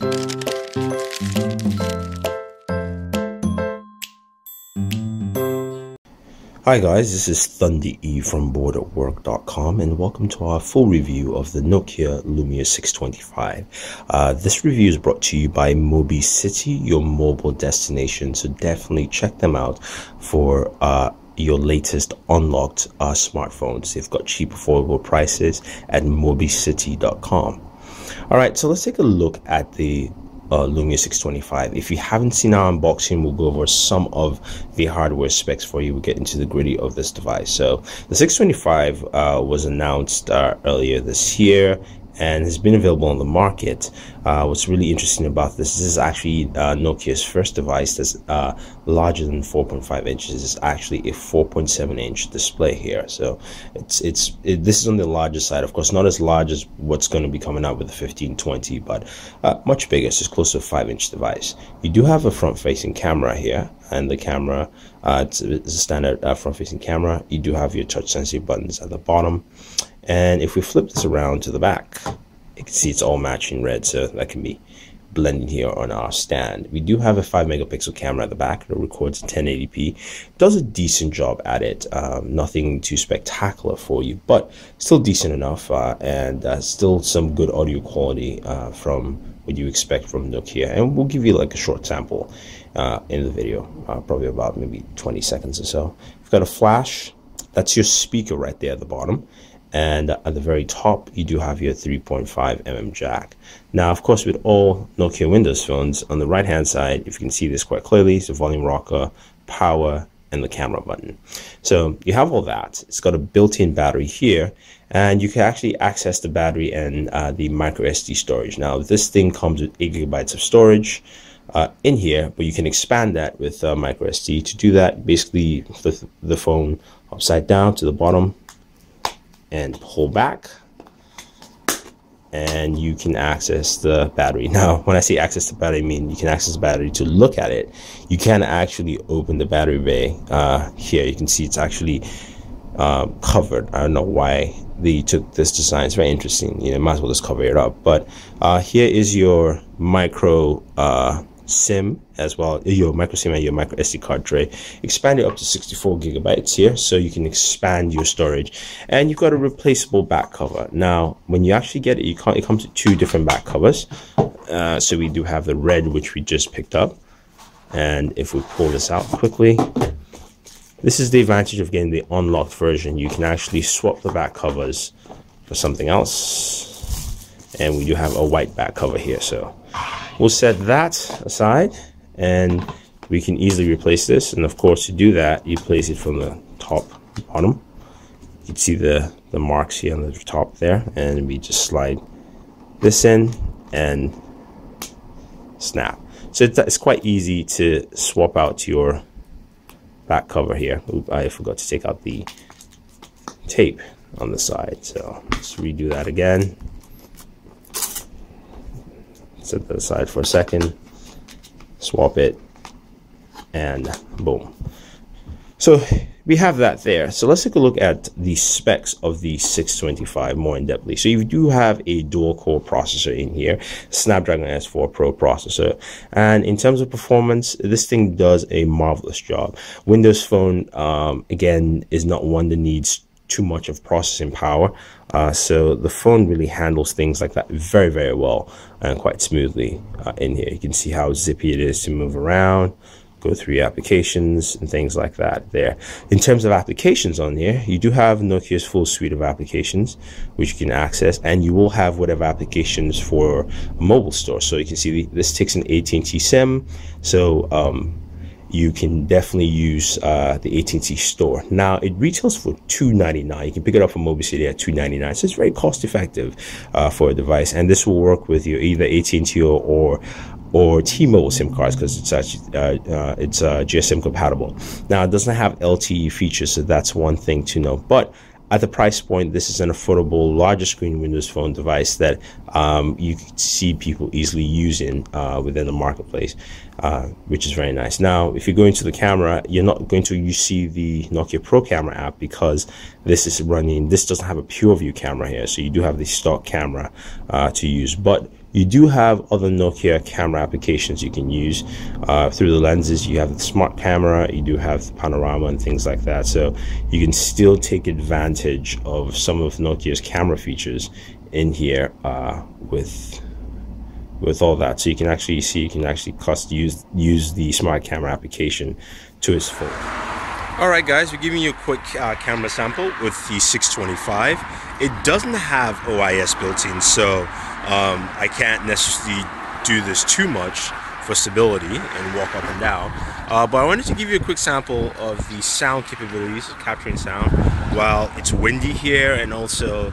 Hi guys, this is Thunder E from Booredatwork.com and welcome to our full review of the Nokia Lumia 625. This review is brought to you by Mobi City, your mobile destination, so definitely check them out for your latest unlocked smartphones. They've got cheap, affordable prices at mobicity.com. Alright, so let's take a look at the Lumia 625. If you haven't seen our unboxing, we'll go over some of the hardware specs for you. We'll get into the gritty of this device. So the 625 was announced earlier this year and has been available on the market. What's really interesting about this is actually Nokia's first device that's larger than 4.5 inches. It's actually a 4.7 inch display here. So this is on the larger side. Of course, not as large as what's going to be coming out with the 1520, but much bigger. So it's close to a 5-inch device. You do have a front-facing camera here, and the camera it's a standard front-facing camera. You do have your touch-sensitive buttons at the bottom. And if we flip this around to the back, you can see it's all matching red, so that can be blending here on our stand. We do have a 5-megapixel camera at the back that records 1080p. Does a decent job at it. Nothing too spectacular for you, but still decent enough, and still some good audio quality from what you expect from Nokia. And we'll give you like a short sample in the video, probably about maybe 20 seconds or so. We've got a flash. That's your speaker right there at the bottom. And at the very top, you do have your 3.5mm jack. Now, of course, with all Nokia Windows phones, on the right-hand side, if you can see this quite clearly, it's the volume rocker, power, and the camera button. So you have all that. It's got a built-in battery here, and you can actually access the battery and the micro SD storage. Now, this thing comes with 8 GB of storage in here, but you can expand that with micro SD. To do that, basically flip the phone upside down to the bottom and pull back, and you can access the battery. Now, when I say access the battery, I mean you can access the battery to look at it. You can actually open the battery bay. Here you can see it's actually covered. I don't know why they took this design. It's very interesting. You know, might as well just cover it up. But here is your micro SIM, as well, your micro SIM and your micro SD card tray. Expanded up to 64 GB here, so you can expand your storage. And you've got a replaceable back cover. Now, when you actually get it, it comes with 2 different back covers. So we do have the red, which we just picked up. And if we pull this out quickly, this is the advantage of getting the unlocked version. You can actually swap the back covers for something else. And we do have a white back cover here, so we'll set that aside and we can easily replace this. And of course, to do that, you place it from the top bottom. You can see the marks here on the top there, and we just slide this in and snap. So it's quite easy to swap out your back cover here. Oop, I forgot to take out the tape on the side, so let's redo that again. Set that aside for a second, swap it, and boom. So we have that there. So let's take a look at the specs of the 625 more in depthly. So you do have a dual core processor in here, Snapdragon S4 Pro processor, and in terms of performance, this thing does a marvelous job. Windows Phone again is not one that needs too much of processing power, so the phone really handles things like that very, very well and quite smoothly. In here you can see how zippy it is to move around, go through your applications and things like that there. In terms of applications on here, you do have Nokia's full suite of applications which you can access, and you will have whatever applications for a mobile store. So you can see this takes an AT&T SIM, so you can definitely use the AT&T store. Now, it retails for $299. You can pick it up from Mobi City at $299. So it's very cost effective for a device. And this will work with your either AT&T or T-Mobile SIM cards, because it's actually it's GSM compatible. Now, it doesn't have LTE features, so that's one thing to know. But at the price point, this is an affordable, larger screen Windows Phone device that you can see people easily using within the marketplace, which is very nice. Now, if you go into the camera, you're not going to see the Nokia Pro Camera app, because this doesn't have a pure view camera here. So you do have the stock camera to use, but You do have other Nokia camera applications you can use through the lenses. You have the smart camera, you do have the panorama and things like that. So you can still take advantage of some of Nokia's camera features in here with all that. So you can actually see, you can actually use the smart camera application to its full. Alright guys, we're giving you a quick camera sample with the 625. It doesn't have OIS built in, so I can't necessarily do this too much for stability and walk up and down. But I wanted to give you a quick sample of the sound capabilities of capturing sound while it's windy here, and also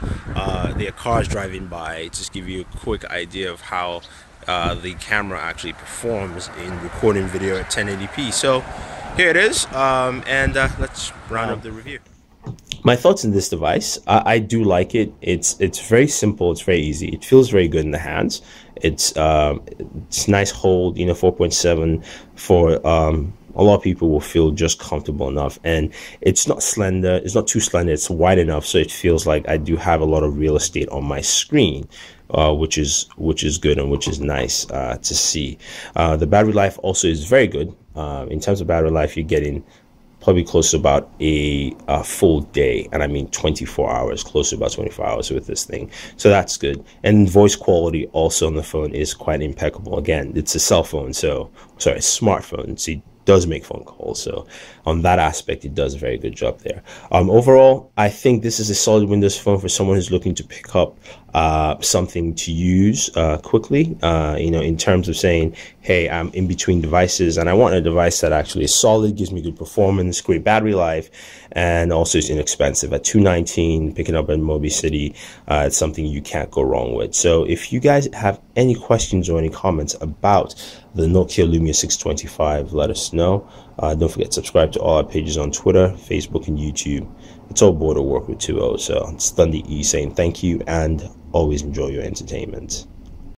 there are cars driving by. Just give you a quick idea of how the camera actually performs in recording video at 1080p. So here it is, and let's round up the review. My thoughts on this device: I do like it. It's very simple. It's very easy. It feels very good in the hands. It's nice hold. 4.7 for a lot of people will feel just comfortable enough, and it's not slender. It's not too slender. It's wide enough, so it feels like I do have a lot of real estate on my screen. Which is good and which is nice to see. The battery life also is very good. In terms of battery life, you're getting probably close to about a full day, and I mean 24 hours, close to about 24 hours with this thing. So that's good. And voice quality also on the phone is quite impeccable. Again, it's a cell phone, so sorry, a smartphone. So it does make phone calls, so on that aspect it does a very good job there. Overall, I think this is a solid Windows phone for someone who's looking to pick up something to use quickly, in terms of saying, hey, I'm in between devices and I want a device that actually is solid, gives me good performance, great battery life, and also is inexpensive. At $219, picking up in Mobi City, it's something you can't go wrong with. So if you guys have any questions or any comments about the Nokia Lumia 625, let us know. Don't forget to subscribe to all our pages on Twitter, Facebook, and YouTube. It's all Border Work with 2 O's. So it's Thunder E saying thank you and always enjoy your entertainment.